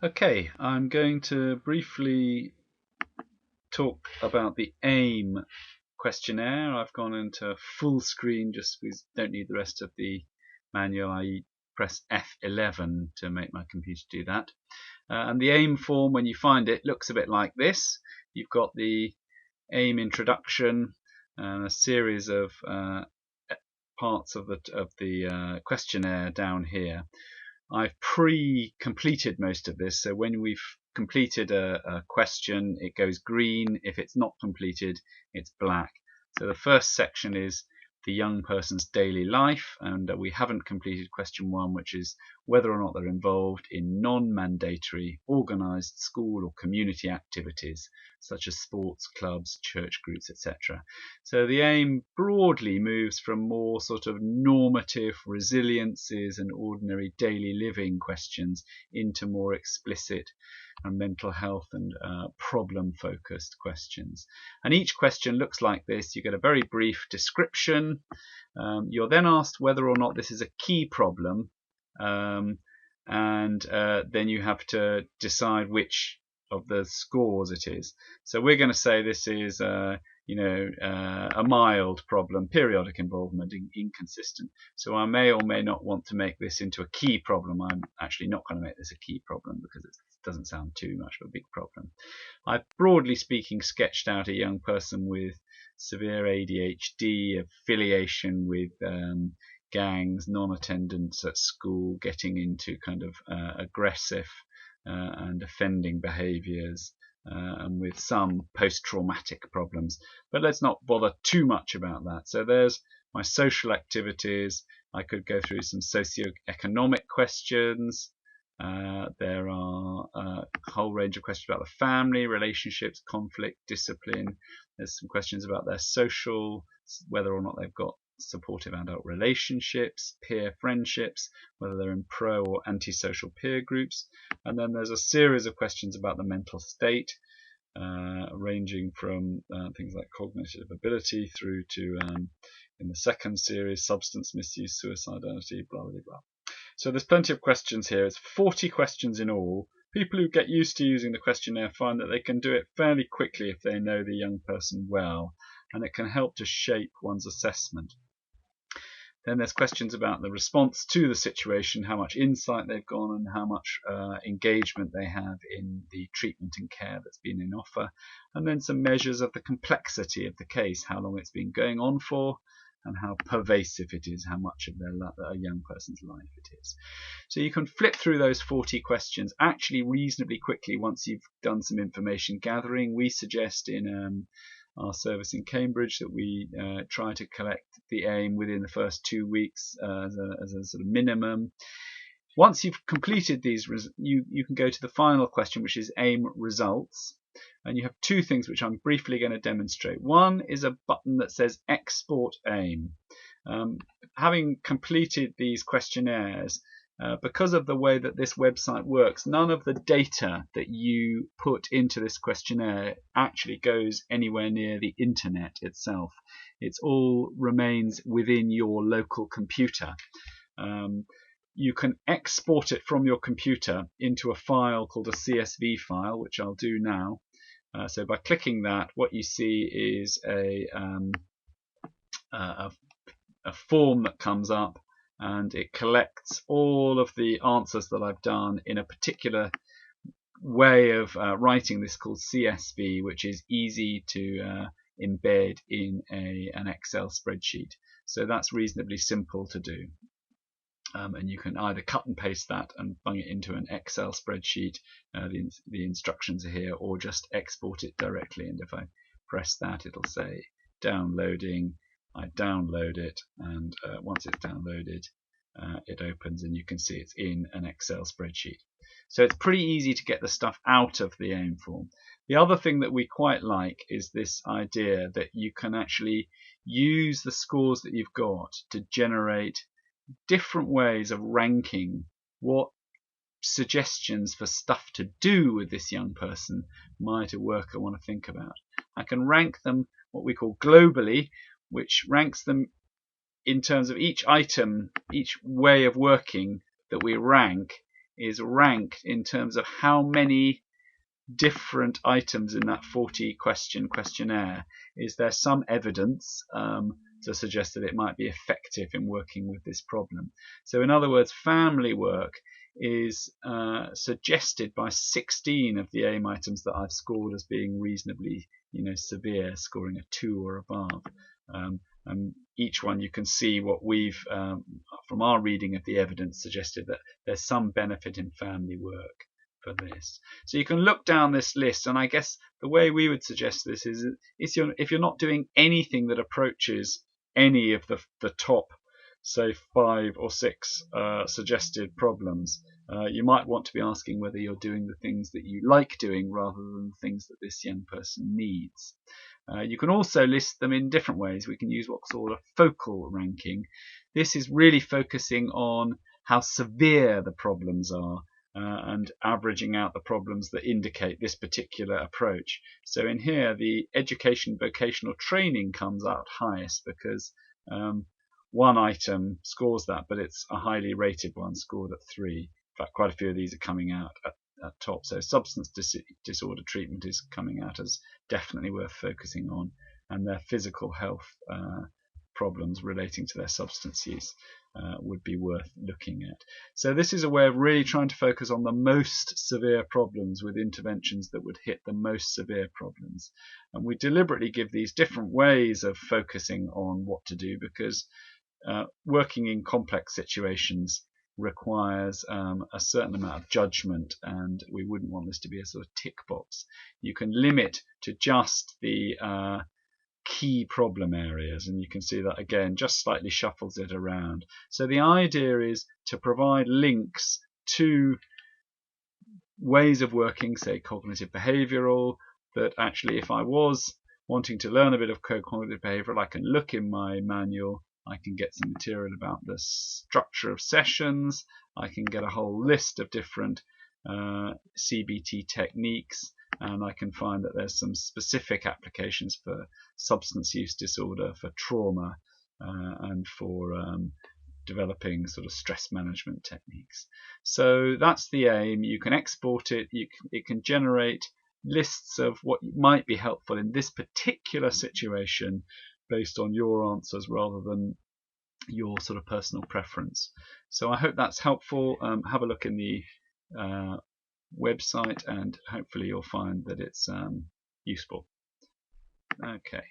Okay, I'm going to briefly talk about the Aim questionnaire. I've gone into full screen just because I don't need the rest of the manual. I press F11 to make my computer do that. And the Aim form, when you find it, looks a bit like this. You've got the Aim introduction and a series of parts of the questionnaire down here. I've pre-completed most of this, so when we've completed a question, it goes green. If it's not completed, it's black. So the first section is the young person's daily life, and we haven't completed question 1, which is whether or not they're involved in non-mandatory organised school or community activities such as sports clubs, church groups, etc. So the aim broadly moves from more sort of normative resiliences and ordinary daily living questions into more explicit and mental health and problem focused questions. And each question looks like this. You get a very brief description. You're then asked whether or not this is a key problem, and then you have to decide which of the scores it is. So we're going to say this is a mild problem, periodic involvement, inconsistent. So I may or may not want to make this into a key problem. I'm actually not going to make this a key problem because it doesn't sound too much of a big problem. I've broadly speaking sketched out a young person with severe ADHD, affiliation with gangs, non-attendance at school, getting into kind of aggressive and offending behaviours, and with some post-traumatic problems. But let's not bother too much about that. So there's my social activities. I could go through some socio-economic questions. There are a whole range of questions about the family, relationships, conflict, discipline. There's some questions about their social, whether or not they've got supportive adult relationships, peer friendships, whether they're in pro or antisocial peer groups. And then there's a series of questions about the mental state, ranging from things like cognitive ability through to, in the second series, substance misuse, suicidality, blah, blah, blah. So there's plenty of questions here. It's 40 questions in all. People who get used to using the questionnaire find that they can do it fairly quickly if they know the young person well, and it can help to shape one's assessment. Then there's questions about the response to the situation, how much insight they've got and how much engagement they have in the treatment and care that's been in offer. And then some measures of the complexity of the case, how long it's been going on for, and how pervasive it is, how much of a young person's life it is. So you can flip through those 40 questions actually reasonably quickly once you've done some information gathering. We suggest in our service in Cambridge that we try to collect the aim within the first 2 weeks as a sort of minimum. Once you've completed these, you can go to the final question, which is aim results. And you have two things which I'm briefly going to demonstrate. One is a button that says export aim. Having completed these questionnaires, because of the way that this website works, none of the data that you put into this questionnaire actually goes anywhere near the internet itself. It all remains within your local computer. You can export it from your computer into a file called a CSV file, which I'll do now. So by clicking that, what you see is a form that comes up, and it collects all of the answers that I've done in a particular way of writing this called CSV, which is easy to embed in an Excel spreadsheet. So that's reasonably simple to do. And you can either cut and paste that and bung it into an Excel spreadsheet, the instructions are here, or just export it directly. And if I press that, it'll say downloading. I download it, and once it's downloaded, it opens, and you can see it's in an Excel spreadsheet. So it's pretty easy to get the stuff out of the AIM form. The other thing that we quite like is this idea that you can actually use the scores that you've got to generate different ways of ranking what suggestions for stuff to do with this young person might a worker want to think about. I can rank them what we call globally, which ranks them in terms of each item, each way of working that we rank is ranked in terms of how many different items in that 40 question questionnaire. Is there some evidence to suggest that it might be effective in working with this problem? So in other words, family work is suggested by 16 of the AIM items that I've scored as being reasonably severe, scoring a 2 or above. And each one you can see what we've from our reading of the evidence suggested that there's some benefit in family work for this. So you can look down this list, and I guess the way we would suggest this is if you're not doing anything that approaches any of the top, say 5 or 6 suggested problems, you might want to be asking whether you're doing the things that you like doing rather than the things that this young person needs. You can also list them in different ways. We can use what's called a focal ranking. This is really focusing on how severe the problems are and averaging out the problems that indicate this particular approach. So in here, the education vocational training comes out highest because one item scores that, but it's a highly rated one, scored at 3. In fact, quite a few of these are coming out at top. So substance disorder treatment is coming out as definitely worth focusing on, and their physical health problems relating to their substance use would be worth looking at. So this is a way of really trying to focus on the most severe problems with interventions that would hit the most severe problems. And we deliberately give these different ways of focusing on what to do because working in complex situations requires a certain amount of judgment, and we wouldn't want this to be a sort of tick box. You can limit to just the key problem areas, and you can see that again just slightly shuffles it around. So the idea is to provide links to ways of working, say cognitive behavioral, that actually if I was wanting to learn a bit of cognitive behavioral, I can look in my manual, I can get some material about the structure of sessions, I can get a whole list of different CBT techniques, and I can find that there's some specific applications for substance use disorder, for trauma, and for developing sort of stress management techniques. So that's the aim. You can export it. It can generate lists of what might be helpful in this particular situation based on your answers rather than your sort of personal preference. So I hope that's helpful. Have a look in the website and hopefully you'll find that it's useful. Okay.